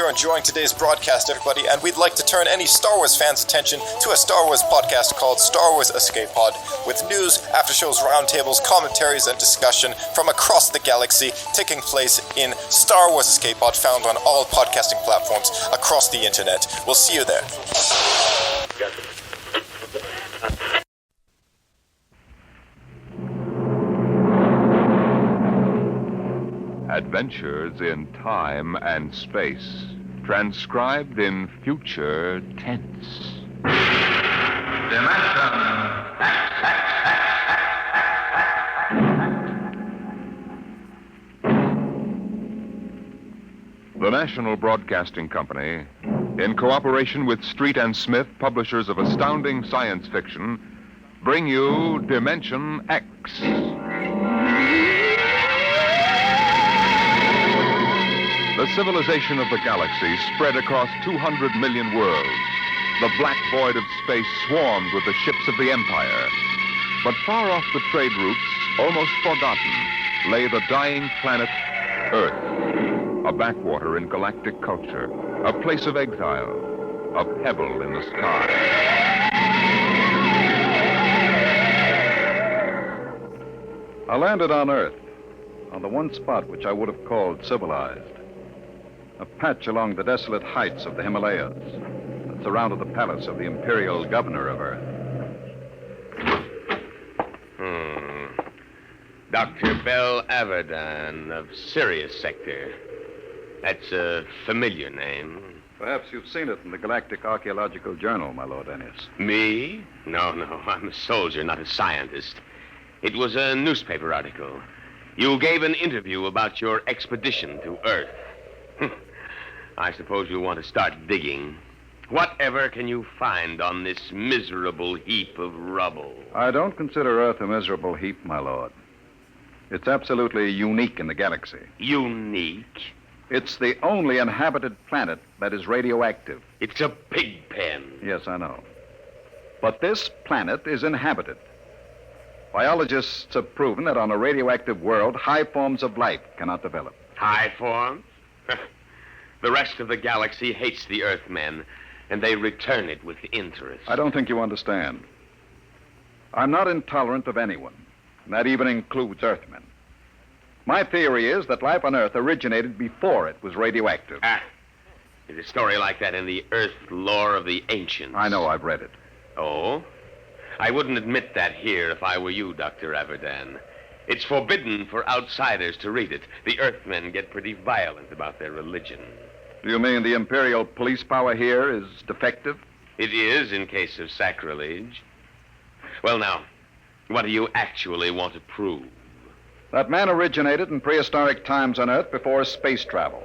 you're enjoying today's broadcast, everybody, and we'd like to turn any Star Wars fans' attention to a Star Wars podcast called Star Wars Escape Pod, with news, after-shows, roundtables, commentaries, and discussion from across the galaxy taking place in Star Wars Escape Pod, found on all podcasting platforms across the internet. We'll see you there. Adventures in time and space, transcribed in future tense. The National Broadcasting Company, in cooperation with Street and Smith, publishers of astounding science fiction, bring you Dimension X. The civilization of the galaxy spread across 200 million worlds. The black void of space swarmed with the ships of the Empire. But far off the trade routes, almost forgotten, lay the dying planet Earth, a backwater in galactic culture, a place of exile, a pebble in the sky. I landed on Earth, on the one spot which I would have called civilized. A patch along the desolate heights of the Himalayas that surrounded the palace of the imperial governor of Earth. Dr. Bell Averdan of Sirius Sector. That's a familiar name. Perhaps you've seen it in the Galactic Archaeological Journal, my Lord Ennis. Me? No, I'm a soldier, not a scientist. It was a newspaper article. You gave an interview about your expedition to Earth. I suppose you want to start digging. Whatever can you find on this miserable heap of rubble? I don't consider Earth a miserable heap, my lord. It's absolutely unique in the galaxy. Unique? It's the only inhabited planet that is radioactive. It's a pig pen. Yes, I know. But this planet is inhabited. Biologists have proven that on a radioactive world, high forms of life cannot develop. High forms? The rest of the galaxy hates the Earthmen, and they return it with interest. I don't think you understand. I'm not intolerant of anyone, and that even includes Earthmen. My theory is that life on Earth originated before it was radioactive. There's a story like that in the Earth lore of the ancients. I know, I've read it. Oh? I wouldn't admit that here if I were you, Dr. Averdan. It's forbidden for outsiders to read it. The Earthmen get pretty violent about their religion. Do you mean the imperial police power here is defective? It is in case of sacrilege. Well, now, what do you actually want to prove? That man originated in prehistoric times on Earth before space travel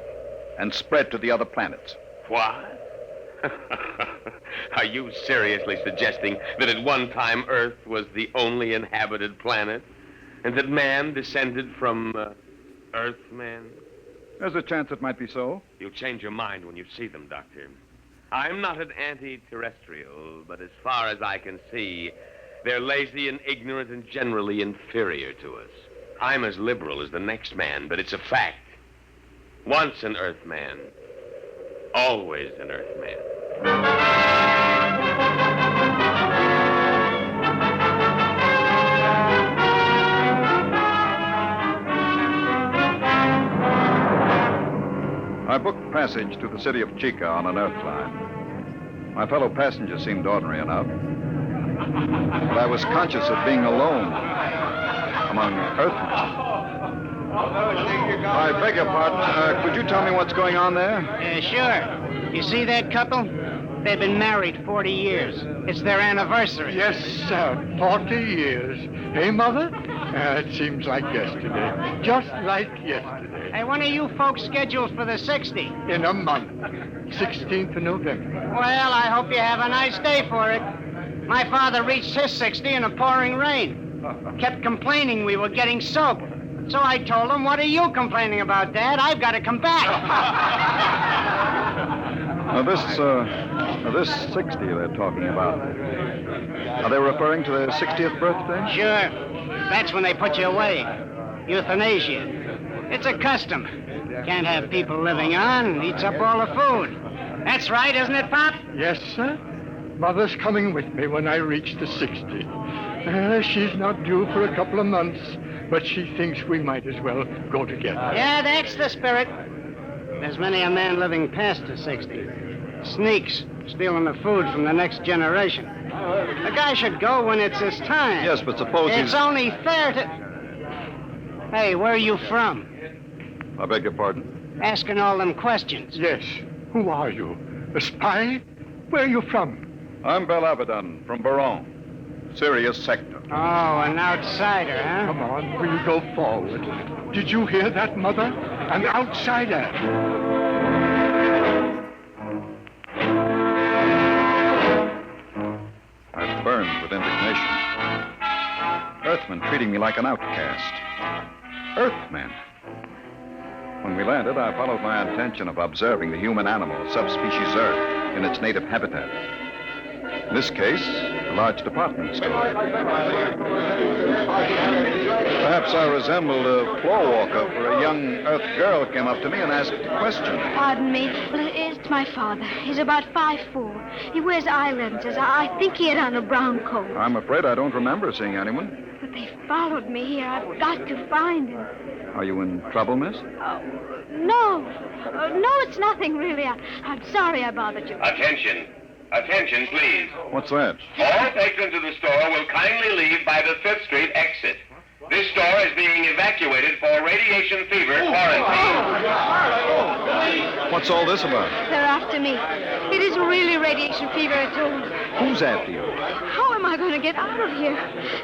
and spread to the other planets. What? Are you seriously suggesting that at one time Earth was the only inhabited planet? And that man descended from Earthmen? There's a chance it might be so. You'll change your mind when you see them, Doctor. I'm not an anti-terrestrial, but as far as I can see, they're lazy and ignorant and generally inferior to us. I'm as liberal as the next man, but it's a fact. Once an Earthman, always an Earthman. I booked passage to the city of Chica on an Earth line. My fellow passengers seemed ordinary enough, but I was conscious of being alone among Earthmen. I beg your pardon. Could you tell me what's going on there? Sure. You see that couple? They've been married 40 years. It's their anniversary. Yes, sir. 40 years. Hey, Mother? It seems like yesterday. Just like yesterday. Hey, when are you folks scheduled for the 60? In a month. 16th of November. Well, I hope you have a nice day for it. My father reached his 60 in a pouring rain. Kept complaining we were getting soaked. So I told him, what are you complaining about, Dad? I've got to come back. Now, this 60 they're talking about, are they referring to their 60th birthday? Sure. That's when they put you away. Euthanasia. It's a custom. Can't have people living on. Eats up all the food. That's right, isn't it, Pop? Yes, sir. Mother's coming with me when I reach the 60. She's not due for a couple of months, but she thinks we might as well go together. Yeah, that's the spirit. There's many a man living past the 60. Sneaks, stealing the food from the next generation. A guy should go when it's his time. Yes, but suppose It's only fair to... Hey, where are you from? I beg your pardon? Asking all them questions. Yes. Who are you? A spy? Where are you from? I'm Bel Abaddon from Baron, Sirius Sector. Oh, an outsider, huh? Come on, we'll go forward. Did you hear that, Mother? An outsider. I burned with indignation. Earthmen treating me like an outcast. Earthmen. When we landed, I followed my intention of observing the human animal, subspecies Earth, in its native habitat. In this case, a large department store. Perhaps I resembled a floor walker, for a young Earth girl came up to me and asked a question. Pardon me. Well, it's my father. He's about 5'4". He wears eye lenses. I think he had on a brown coat. I'm afraid I don't remember seeing anyone. But they followed me here. I've got to find him. Are you in trouble, miss? No. No, it's nothing, really. I'm sorry I bothered you. Attention. Attention, please. What's that? All patrons of the store will kindly leave by the 5th Street exit. This store is being evacuated for radiation fever quarantine. What's all this about? They're after me. It isn't really radiation fever at all. Who's after you? How am I going to get out of here?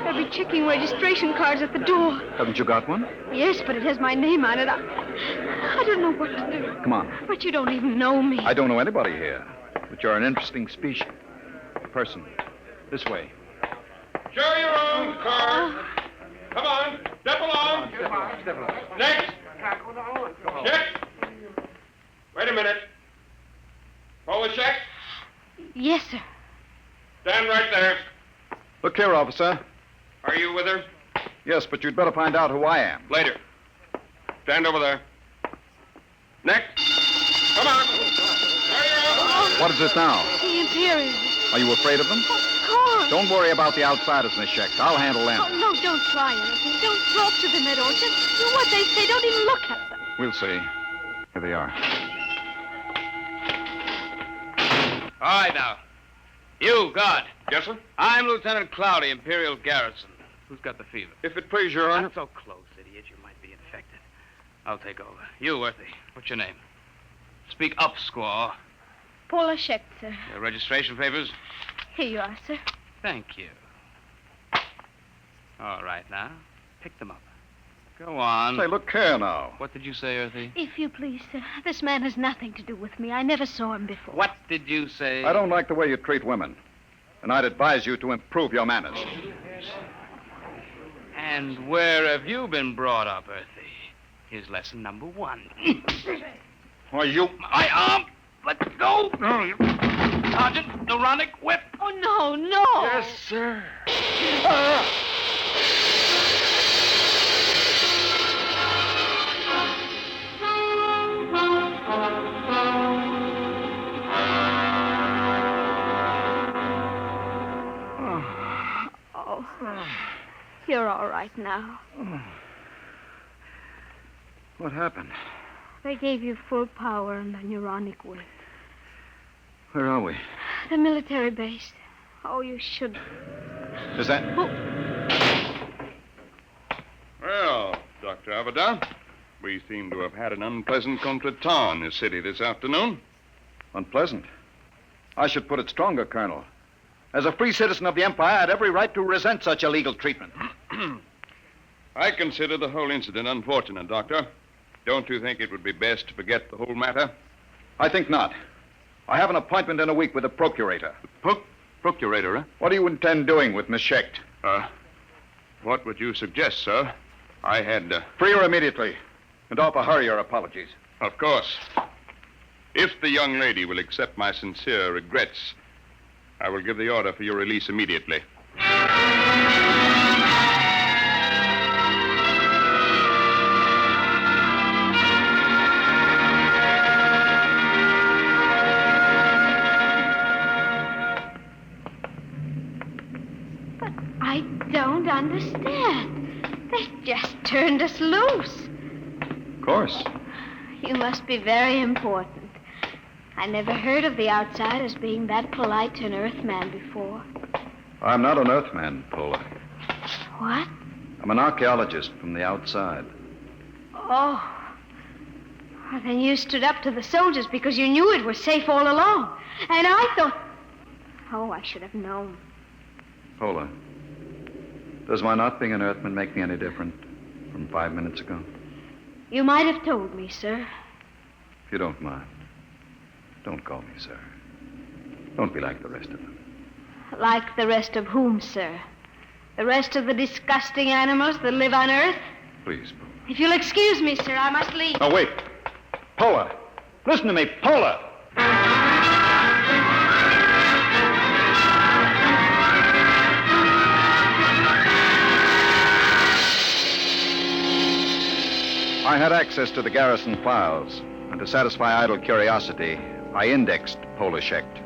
They'll be checking registration cards at the door. Haven't you got one? Yes, but it has my name on it. I don't know what to do. Come on. But you don't even know me. I don't know anybody here, but you're an interesting species. Person. This way. Show your own card. Come on, step along. Next. Check. Wait a minute. Pull the check. Yes, sir. Stand right there. Look here, officer. Are you with her? Yes, but you'd better find out who I am. Later. Stand over there. Next. Come on. Show your own. What is it now? The Imperial. Are you afraid of them? Of course. Don't worry about the outsiders, Miss Schecht. I'll handle them. Oh, no, don't try anything. Don't talk to them at all. Just do what they say. Don't even look at them. We'll see. Here they are. All right, now. You, guard. Yes, sir? I'm Lieutenant Cloudy, Imperial Garrison. Who's got the fever? If it please your honor. Not so close, idiot. You might be infected. I'll take over. You, Worthy. What's your name? Speak up, squaw. Paula Schecht, sir. Your registration papers? Here you are, sir. Thank you. All right, now. Pick them up. Go on. Say, look here now. What did you say, Earthy? If you please, sir. This man has nothing to do with me. I never saw him before. What did you say? I don't like the way you treat women, and I'd advise you to improve your manners. And where have you been brought up, Earthy? Here's lesson number 1. Why, you... My arm! Let go! Sergeant, neuronic whip! Oh, no, no! Yes, sir. Oh, you're all right now. What happened? They gave you full power and the neuronic whip. Where are we? The military base. Oh, you should... Is that... Well, Dr. Abaddon, we seem to have had an unpleasant contretemps in this city this afternoon. Unpleasant? I should put it stronger, Colonel. As a free citizen of the Empire, I had every right to resent such illegal treatment. I consider the whole incident unfortunate, Doctor. Don't you think it would be best to forget the whole matter? I think not. I have an appointment in a week with the procurator. Procurator, huh? What do you intend doing with Miss Schecht? What would you suggest, sir? I had... Free her immediately, and offer her your apologies. Of course. If the young lady will accept my sincere regrets, I will give the order for your release immediately. turned us loose. Of course. You must be very important. I never heard of the outside as being that polite to an Earthman before. I'm not an Earthman, Pola. What? I'm an archaeologist from the outside. Oh. Well, then you stood up to the soldiers because you knew it was safe all along. And I thought... Oh, I should have known. Pola, does my not being an Earthman make me any different from 5 minutes ago? You might have told me, sir. If you don't mind, don't call me sir. Don't be like the rest of them. Like the rest of whom, sir? The rest of the disgusting animals that live on Earth? Please, Pola. If you'll excuse me, sir, I must leave. Oh, wait. Pola, listen to me, Pola. I had access to the garrison files, and to satisfy idle curiosity, I indexed Pola Schecht.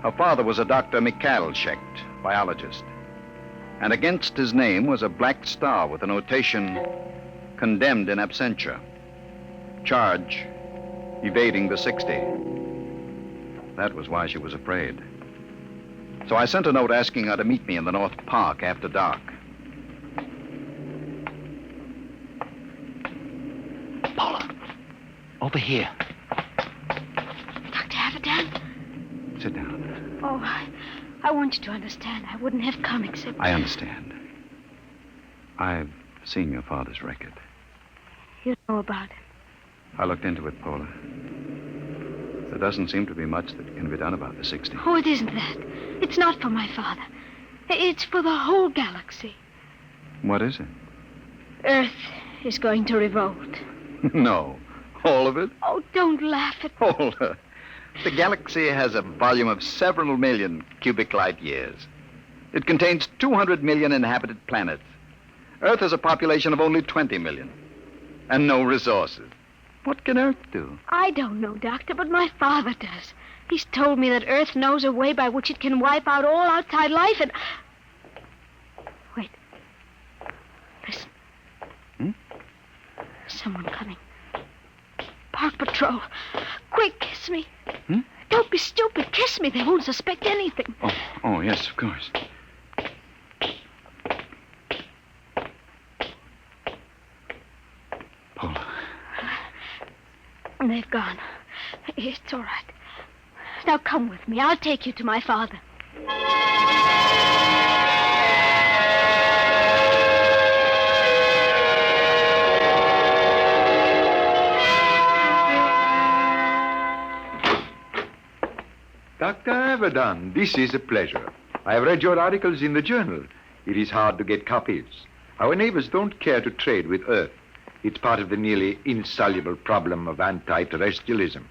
Her father was a Dr. Mikhail Schecht, biologist. And against his name was a black star with a notation, condemned in absentia. Charge, evading the 60. That was why she was afraid. So I sent a note asking her to meet me in the North Park after dark. Paula, over here. Dr. Avidan? Sit down. Oh, I want you to understand. I wouldn't have come except... I understand. I've seen your father's record. You know about it. I looked into it, Paula. There doesn't seem to be much that can be done about the 60. Oh, it isn't that. It's not for my father. It's for the whole galaxy. What is it? Earth is going to revolt. No. All of it? Oh, don't laugh at me. Paula, the galaxy has a volume of several million cubic light years. It contains 200 million inhabited planets. Earth has a population of only 20 million. And no resources. What can Earth do? I don't know, Doctor, but my father does. He's told me that Earth knows a way by which it can wipe out all outside life and... Wait. Listen. Someone coming. Park Patrol. Quick, kiss me. Don't be stupid. Kiss me. They won't suspect anything. Oh, yes, of course. Paula. They've gone. It's all right. Now come with me. I'll take you to my father. Dr. Avidan, this is a pleasure. I have read your articles in the journal. It is hard to get copies. Our neighbors don't care to trade with Earth. It's part of the nearly insoluble problem of anti-terrestrialism.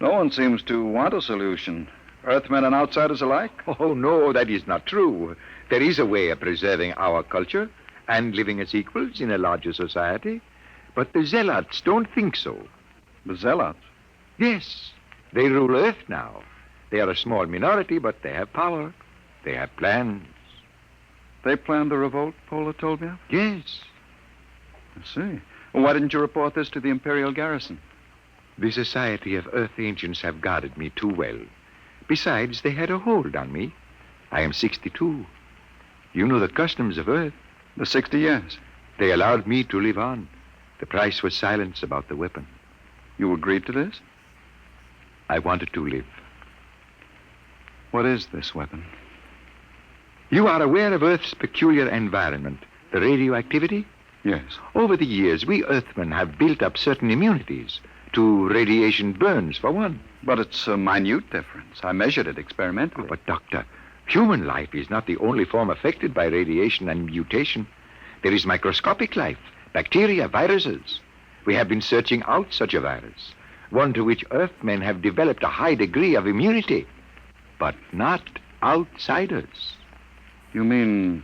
No one seems to want a solution. Earthmen and outsiders alike? Oh, no, that is not true. There is a way of preserving our culture and living as equals in a larger society. But the zealots don't think so. The zealots? Yes, they rule Earth now. They are a small minority, but they have power. They have plans. They planned the revolt, Pola told me of? Yes. I see. Well, why didn't you report this to the Imperial garrison? The Society of Earth Ancients have guarded me too well. Besides, they had a hold on me. I am 62. You know the customs of Earth. The 60 years. They allowed me to live on. The price was silence about the weapon. You agreed to this? I wanted to live. What is this weapon? You are aware of Earth's peculiar environment, the radioactivity? Yes. Over the years, we Earthmen have built up certain immunities to radiation burns, for one. But it's a minute difference. I measured it experimentally. But, Doctor, human life is not the only form affected by radiation and mutation. There is microscopic life, bacteria, viruses. We have been searching out such a virus, one to which Earthmen have developed a high degree of immunity, but not outsiders. You mean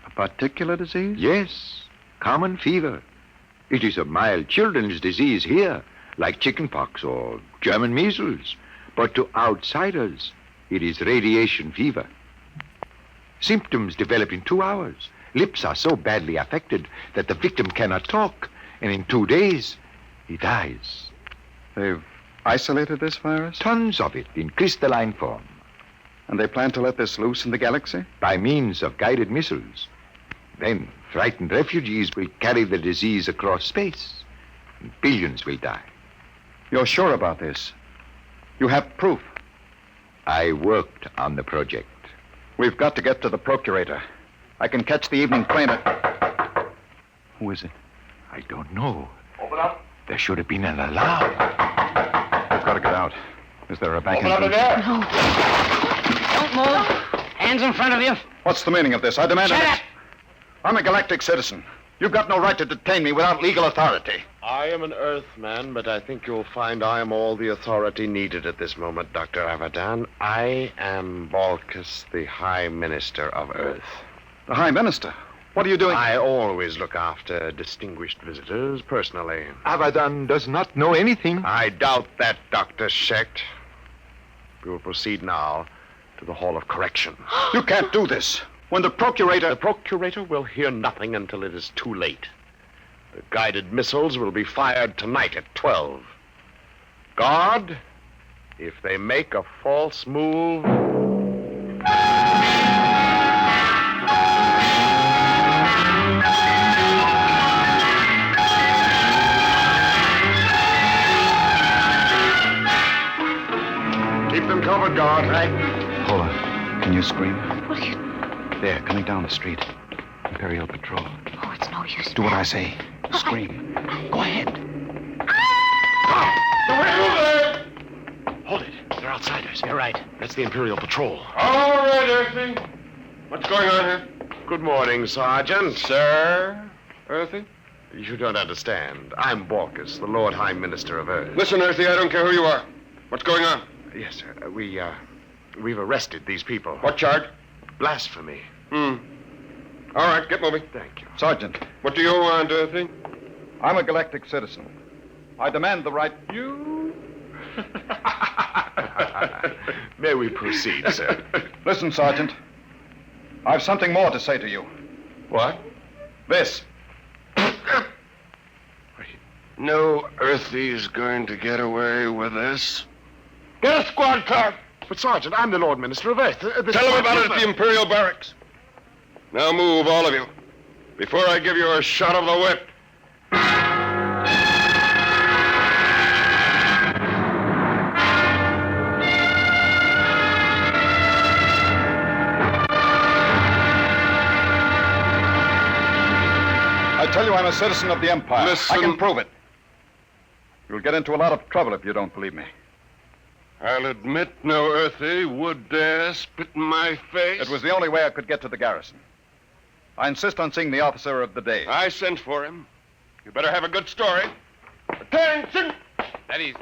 a particular disease? Yes, common fever. It is a mild children's disease here, like chickenpox or German measles. But to outsiders, it is radiation fever. Symptoms develop in 2 hours. Lips are so badly affected that the victim cannot talk, and in 2 days, he dies. They've isolated this virus? Tons of it in crystalline form. And they plan to let this loose in the galaxy? By means of guided missiles. Then frightened refugees will carry the disease across space, and billions will die. You're sure about this? You have proof? I worked on the project. We've got to get to the procurator. I can catch the evening train at... Who is it? I don't know. Open up. There should have been an alarm. We've got to get out. Is there a back Open up entrance? there. No. Don't move. Hands in front of you. What's the meaning of this? I demand... Shut up. I'm a galactic citizen. You've got no right to detain me without legal authority. I am an Earthman, but I think you'll find I am all the authority needed at this moment, Dr. Abadan. I am Balkus, the High Minister of Earth. The High Minister? What are you doing? I always look after distinguished visitors personally. Abadan does not know anything. I doubt that, Dr. Schecht. We will proceed now to the Hall of Correction. You can't do this. When the procurator... The procurator will hear nothing until it is too late. The guided missiles will be fired tonight at 12. Guard, if they make a false move... Keep them covered, guard. Right. Paula, can you scream? What are you... There, coming down the street. Imperial Patrol. Oh, it's no use. Do what I say. Scream. Go ahead. Hold it. They're outsiders. You're right. That's the Imperial Patrol. All right, Earthy. What's going on here? Good morning, Sergeant. Sir? Earthy? You don't understand. I'm Balkus, the Lord High Minister of Earth. Listen, Earthy, I don't care who you are. What's going on? Yes, sir. We've arrested these people. What charge? Blasphemy. All right, get moving. Thank you. Sergeant, What do you want, Earthy? I'm a galactic citizen. I demand the right... You? May we proceed, sir? Listen, Sergeant. I've something more to say to you. What? This. No Earthy's going to get away with this. Get a squad car. But, Sergeant, I'm the Lord Minister of Earth. Tell them about it at the Imperial Barracks. Now move, all of you, before I give you a shot of the whip. I tell you I'm a citizen of the Empire. Listen. I can prove it. You'll get into a lot of trouble if you don't believe me. I'll admit no Earthy would dare spit in my face. It was the only way I could get to the garrison. I insist on seeing the officer of the day. I sent for him. You better have a good story. Attention! That easy.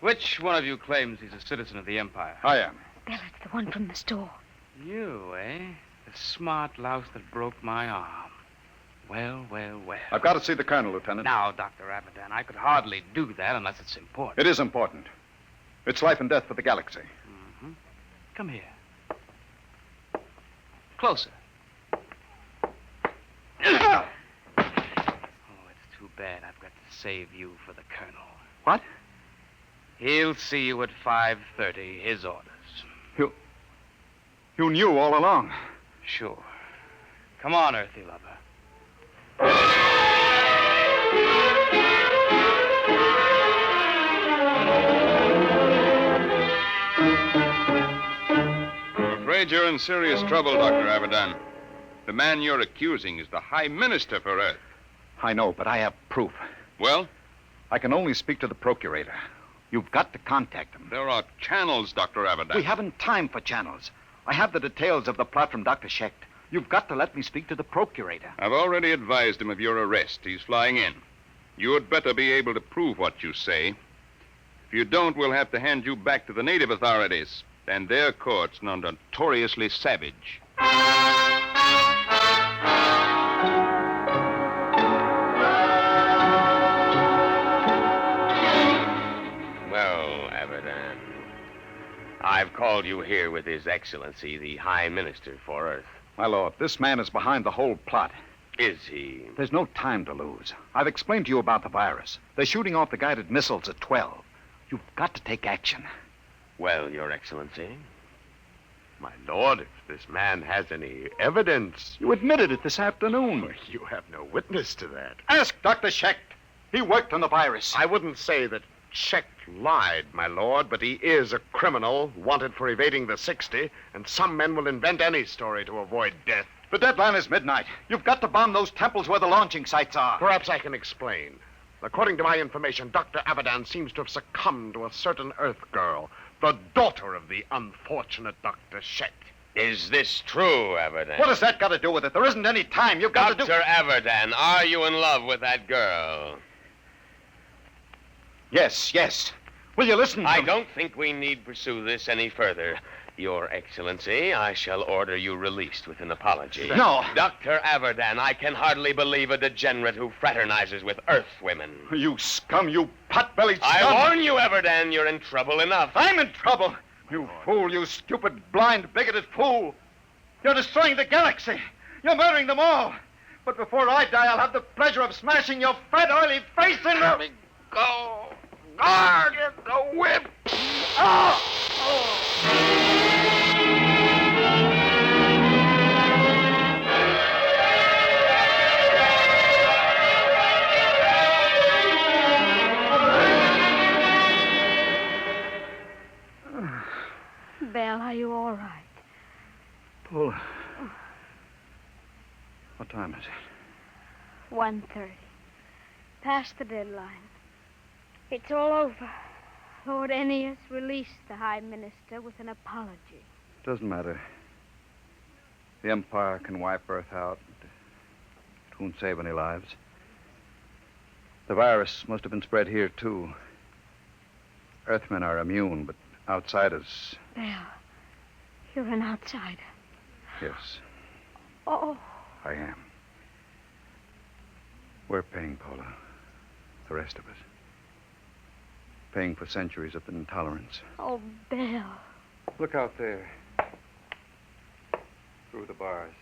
Which one of you claims he's a citizen of the Empire? I am. Bella, it's the one from the store. You, eh? The smart louse that broke my arm. Well, well, well. I've got to see the colonel, Lieutenant. Now, Dr. Abadan, I could hardly do that unless it's important. It is important. It's life and death for the galaxy. Mm-hmm. Come here. Closer. Oh, it's too bad I've got to save you for the colonel. What? He'll see you at 5:30, his orders. You knew all along. Sure. Come on, Earthy lover. I'm afraid you're in serious trouble, Dr. Abadan. The man you're accusing is the High Minister for Earth. I know, but I have proof. Well, I can only speak to the procurator. You've got to contact him. there are channels, Dr. Abadan. We haven't time for channels. I have the details of the plot from Dr. Schecht. You've got to let me speak to the procurator. I've already advised him of your arrest. He's flying in. You'd better be able to prove what you say. If you don't, we'll have to hand you back to the native authorities and their courts, notoriously savage. Well, Abadan, I've called you here with His Excellency, the High Minister for Earth. My lord, this man is behind the whole plot. Is he? There's no time to lose. I've explained to you about the virus. They're shooting off the guided missiles at 12. You've got to take action. Well, Your Excellency, my lord, if this man has any evidence... You admitted it this afternoon. You have no witness to that. Ask Dr. Schecht. He worked on the virus. I wouldn't say that Schecht lied, my lord, but he is a criminal wanted for evading the 60, and some men will invent any story to avoid death. The deadline is midnight. You've got to bomb those temples where the launching sites are. Perhaps I can explain. According to my information, Dr. Abadan seems to have succumbed to a certain Earth girl, the daughter of the unfortunate Dr. Schecht. Is this true, Averdan? What has that got to do with it? There isn't any time. You've got to do... Dr. Averdan, are you in love with that girl? Yes. Will you listen to I me? don't think we need pursue this any further. Your Excellency, I shall order you released with an apology. No. Dr. Averdan, I can hardly believe a degenerate who fraternizes with Earth women. You scum, you pot-bellied scum. I warn you, Averdan, you're in trouble enough. I'm in trouble. You fool, you stupid, blind, bigoted fool. You're destroying the galaxy. You're murdering them all. But before I die, I'll have the pleasure of smashing your fat, oily face in... Let me go. Guard, the whip. Belle, are you all right? Paula. What time is it? 1:30. Past the deadline. It's all over. Lord Ennius released the High Minister with an apology. Doesn't matter. The Empire can wipe Earth out. It won't save any lives. The virus must have been spread here, too. Earthmen are immune, but outsiders... Belle, you're an outsider. Yes, Oh, I am. We're paying, Paula. The rest of us. Paying for centuries of intolerance. oh, Belle. Look out there. Through the bars.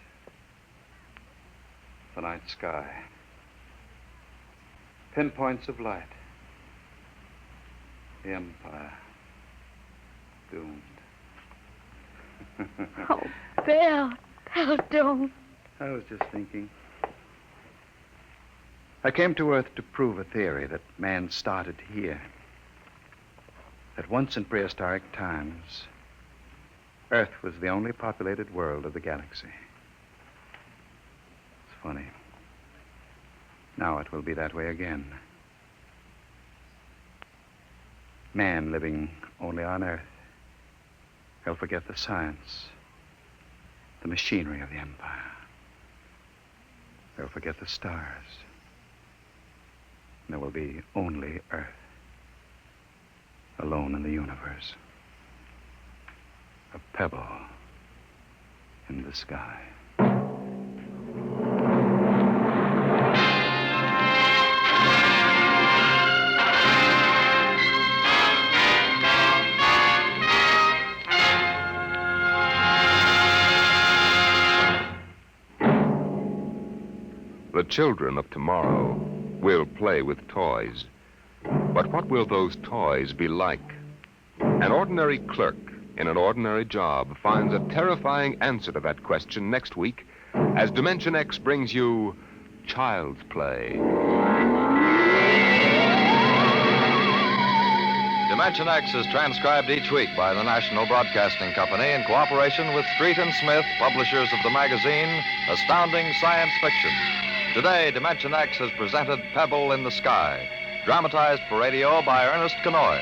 The night sky. Pinpoints of light. The Empire. Doomed. Oh, Belle. Belle, don't. I was just thinking. I came to Earth to prove a theory that man started here. That once in prehistoric times, Earth was the only populated world of the galaxy. It's funny. Now it will be that way again. Man living only on Earth. He'll forget the science, the machinery of the Empire. He'll forget the stars. And there will be only Earth. Alone in the universe. A pebble in the sky. The children of tomorrow will play with toys. But what will those toys be like? An ordinary clerk in an ordinary job finds a terrifying answer to that question next week as Dimension X brings you Child's Play. Dimension X is transcribed each week by the National Broadcasting Company in cooperation with Street and Smith, publishers of the magazine Astounding Science Fiction. Today, Dimension X has presented Pebble in the Sky, dramatized for radio by Ernest Kenoy.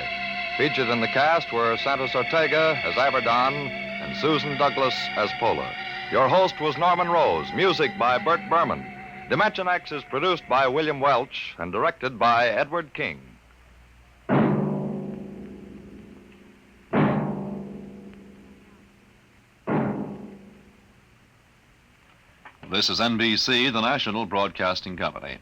Featured in the cast were Santos Ortega as Averdan and Susan Douglas as Pola. Your host was Norman Rose, music by Bert Berman. Dimension X is produced by William Welch and directed by Edward King. This is NBC, the National Broadcasting Company.